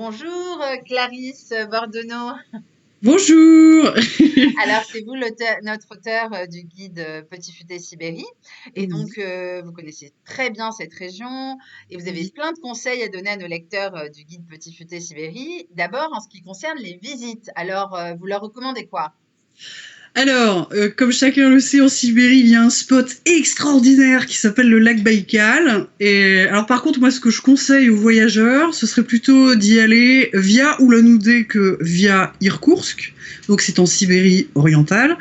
Bonjour Clarisse Bordenot. Bonjour. Alors c'est vous notre auteur du guide Petit Futé Sibérie et Oui, donc vous connaissez très bien cette région et vous avez oui. plein de conseils à donner à nos lecteurs du guide Petit Futé Sibérie. D'abord en ce qui concerne les visites. Alors vous leur recommandez quoi? Alors, comme chacun le sait, en Sibérie, il y a un spot extraordinaire qui s'appelle le lac Baïkal. Et alors, par contre, moi, ce que je conseille aux voyageurs, ce serait plutôt d'y aller via Ulan-Ude que via Irkoutsk. Donc, c'est en Sibérie orientale.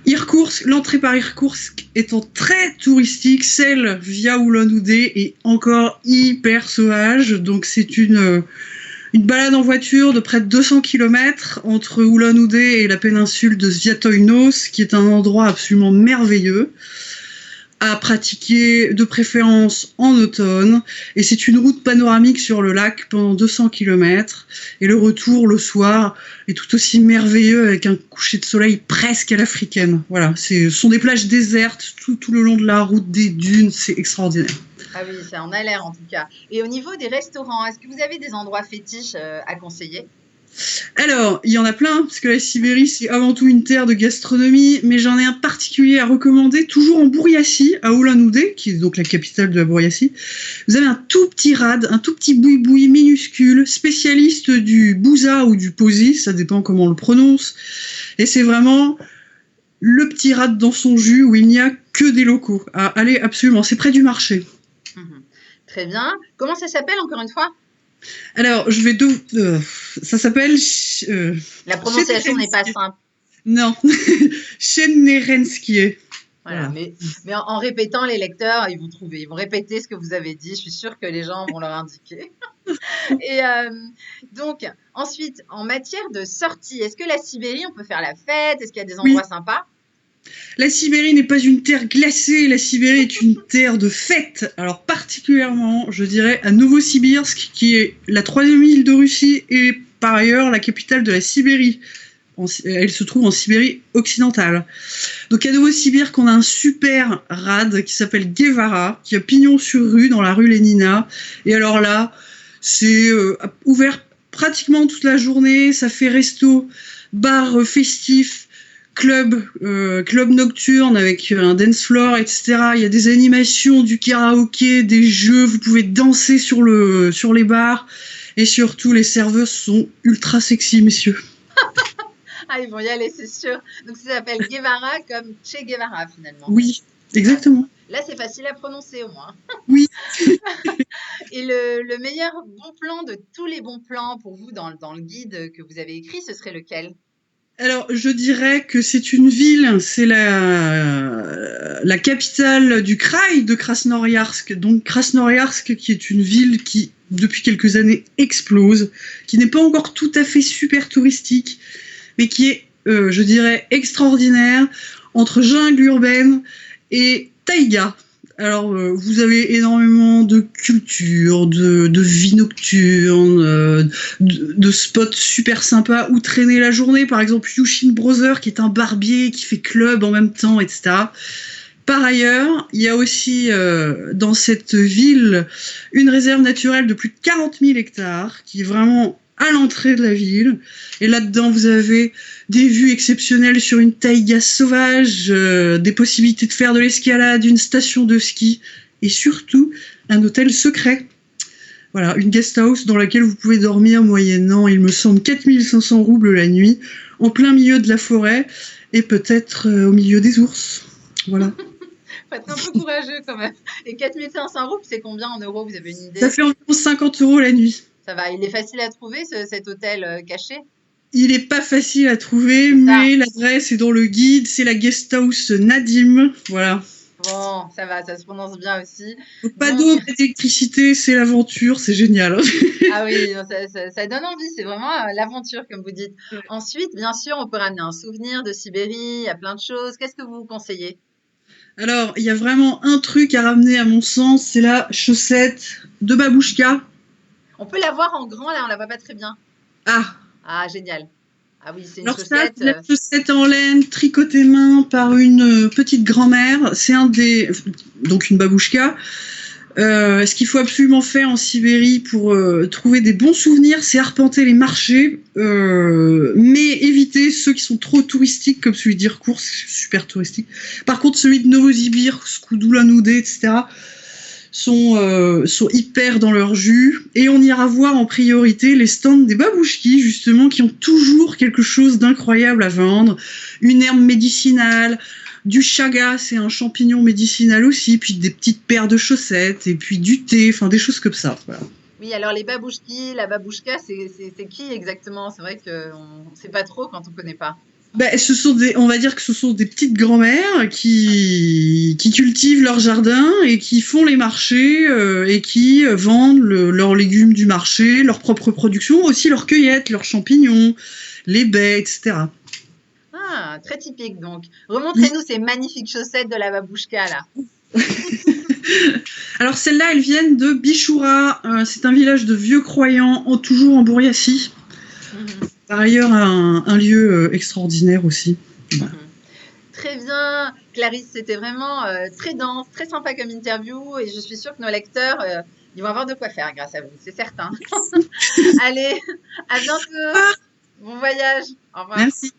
Irkoutsk, l'entrée par Irkoutsk étant très touristique, celle via Ulan-Ude est encore hyper sauvage. Donc, c'est une balade en voiture de près de 200 km entre Ulan-Ude et la péninsule de Zviatoynos, qui est un endroit absolument merveilleux à pratiquer de préférence en automne. Et c'est une route panoramique sur le lac pendant 200 km. Et le retour le soir est tout aussi merveilleux avec un coucher de soleil presque à l'africaine. Voilà, ce sont des plages désertes tout le long de la route des dunes, c'est extraordinaire. Ah oui, ça en a l'air en tout cas. Et au niveau des restaurants, est-ce que vous avez des endroits fétiches à conseiller? Alors, il y en a plein, parce que la Sibérie, c'est avant tout une terre de gastronomie, mais j'en ai un particulier à recommander, toujours en Bouriatie, à Ulan-Ude, qui est donc la capitale de la Bouriatie. Vous avez un tout petit rad, un tout petit boui-boui minuscule, spécialiste du bouza ou du posi, ça dépend comment on le prononce, et c'est vraiment le petit rad dans son jus où il n'y a que des locaux. Ah, allez, absolument, c'est près du marché. Mhm. Très bien. Comment ça s'appelle encore une fois? Alors, ça s'appelle La prononciation n'est pas Chenerenski. simple. Non, Chenerenski. Voilà, Voilà. mais en répétant, les lecteurs, ils vont trouver, ils vont répéter ce que vous avez dit. Je suis sûre que les gens vont leur indiquer. Et donc, ensuite, en matière de sortie, est-ce que la Sibérie, on peut faire la fête? Est-ce qu'il y a des endroits Oui, sympas? la Sibérie n'est pas une terre glacée, la Sibérie est une terre de fête. Alors particulièrement, je dirais, à Novosibirsk, qui est la troisième île de Russie et par ailleurs la capitale de la Sibérie. Elle se trouve en Sibérie occidentale. Donc à Novosibirsk, on a un super rad qui s'appelle Guevara, qui a pignon sur rue dans la rue Lénina. Et alors là, c'est ouvert pratiquement toute la journée. Ça fait resto, bar festif, club nocturne avec un dance floor, etc. Il y a des animations, du karaoké, des jeux. Vous pouvez danser sur les bars. Et surtout, les serveuses sont ultra sexy, messieurs. Ah, ils vont y aller, c'est sûr. Donc, ça s'appelle Guevara comme Che Guevara, finalement. Oui, Ah, exactement. là, c'est facile à prononcer au moins. Oui. Et le meilleur bon plan de tous les bons plans pour vous dans le guide que vous avez écrit, ce serait lequel? Alors, je dirais que c'est une ville, c'est la capitale du Kraï de Krasnoïarsk. Donc, Krasnoïarsk, qui est une ville qui, depuis quelques années, explose, qui n'est pas encore tout à fait super touristique, mais qui est, je dirais, extraordinaire entre jungle urbaine et taïga. Alors, vous avez énormément de culture, de vie nocturne, de spots super sympas où traîner la journée. Par exemple, Yushin Brother, qui est un barbier qui fait club en même temps, etc. Par ailleurs, il y a aussi dans cette ville une réserve naturelle de plus de 40 000 hectares qui est vraiment à l'entrée de la ville. Et là-dedans, vous avez des vues exceptionnelles sur une taïga sauvage, des possibilités de faire de l'escalade, une station de ski et surtout un hôtel secret. Voilà, une guest house dans laquelle vous pouvez dormir moyennant, il me semble, 4500 roubles la nuit, en plein milieu de la forêt et peut-être au milieu des ours. Voilà. Faut être un peu courageux quand même. Et 4 500 roubles, c'est combien en euros? Vous avez une Ça idée? fait environ 50 € la nuit. Ça va, il est facile à trouver cet hôtel caché? Il est pas facile à trouver, C'est ça. mais l'adresse est dans le guide. C'est la guest house Nadim. Voilà. Bon, ça va, ça se prononce bien aussi. Donc, pas Donc, d'eau, pas d'électricité, c'est l'aventure, c'est génial. ah oui, non, ça donne envie, c'est vraiment l'aventure, comme vous dites. Ensuite, bien sûr, on peut ramener un souvenir de Sibérie, il y a plein de choses. Qu'est-ce que vous conseillez? Alors, il y a vraiment un truc à ramener à mon sens, c'est la chaussette de babouchka. On peut la voir en grand, là, on la voit pas très bien. Ah, Ah, génial. Ah oui, c'est une alors ça, chaussette. c'est la chaussette en laine tricotée main par une petite grand-mère. C'est donc une babouchka. Ce qu'il faut absolument faire en Sibérie pour trouver des bons souvenirs, c'est arpenter les marchés, mais éviter ceux qui sont trop touristiques, comme celui d'Irkoutsk, super touristique. Par contre, celui de Novosibirsk ou d'Ulan-Ude, etc., sont hyper dans leur jus. Et on ira voir en priorité les stands des babouchkis, justement, qui ont toujours quelque chose d'incroyable à vendre. Une herbe médicinale, du chaga, c'est un champignon médicinal aussi, puis des petites paires de chaussettes, et puis du thé, enfin des choses comme ça. Voilà. Oui, alors les babouchkis, la babouchka, c'est qui exactement? C'est vrai qu'on ne sait pas trop quand on ne connaît pas. Ben, on va dire que ce sont des petites grand-mères qui cultivent leur jardin et qui font les marchés et qui vendent leurs légumes du marché, leur propre production, aussi leurs cueillettes, leurs champignons, les baies, etc. Ah, très typique donc. Remontrez-nous ces magnifiques chaussettes de la babouchka là. Alors celles-là, elles viennent de Bichoura. C'est un village de vieux croyants, toujours en Bouriatie. Par ailleurs, un lieu extraordinaire aussi. Voilà. Très bien, Clarisse, c'était vraiment très dense, très sympa comme interview et je suis sûre que nos lecteurs, ils vont avoir de quoi faire grâce à vous, c'est certain. Allez, à bientôt. Bon voyage. Au revoir. Merci.